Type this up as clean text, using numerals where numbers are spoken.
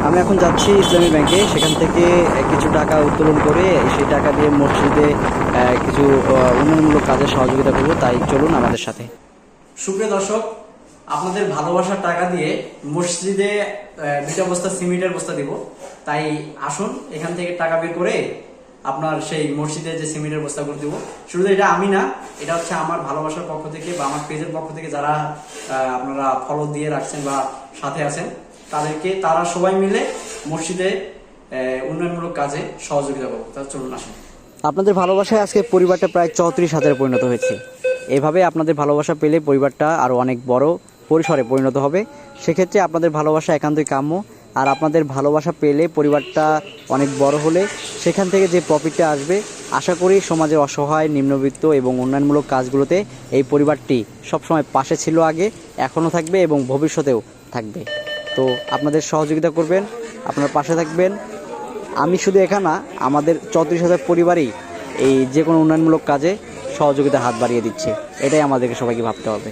আমি এখন যাচ্ছি ইসলামী ব্যাংকে, সেখান থেকে কিছু টাকা উত্তোলন করে সেই টাকা দিয়ে মসজিদে কিছু উন্নয়নমূলক কাজে সহযোগিতা করব। তাই চলুন আমাদের সাথে। সুপ্রিয় দর্শক, আপনাদের ভালোবাসার টাকা দিয়ে মসজিদে 2টা বস্তা সিমেন্টের বস্তা দিব। তাই আসুন এখান থেকে টাকা বের করে আপনার সেই মসজিদে যে সিমেন্টের বস্তাগুলো দিব। শুধু এটা আমি না, এটা হচ্ছে আমার ভালোবাসার পক্ষ থেকে বা আমার পেজের পক্ষ থেকে যারা আপনারা ফলো দিয়ে রাখছেন বা সাথে আছেন, তারা সবাই মিলে মসজিদে উন্নয়নমূলক কাজে সহযোগিতা করবো। তাহলে চলুন আসুন। আপনাদের ভালোবাসায় আজকে পরিবারটা প্রায় 34,000 পরিণত হয়েছে। এভাবে আপনাদের ভালোবাসা পেলে পরিবারটা আরও অনেক বড় পরিসরে পরিণত হবে। সেক্ষেত্রে আপনাদের ভালোবাসা একান্তই কাম্য। আর আপনাদের ভালোবাসা পেলে পরিবারটা অনেক বড় হলে সেখান থেকে যে প্রফিটটা আসবে, আশা করি সমাজের অসহায়, নিম্নবিত্ত এবং উন্নয়নমূলক কাজগুলোতে এই পরিবারটি সবসময় পাশে ছিল, আগে এখনও থাকবে এবং ভবিষ্যতেও থাকবে। তো আপনাদের সহযোগিতা করবেন, আপনার পাশে থাকবেন। আমি শুধু একা না, আমাদের 34,000 পরিবারই এই যে কোনো উন্নয়নমূলক কাজে সহযোগিতা হাত বাড়িয়ে দিচ্ছে। এটাই আমাদেরকে সবাইকে ভাবতে হবে।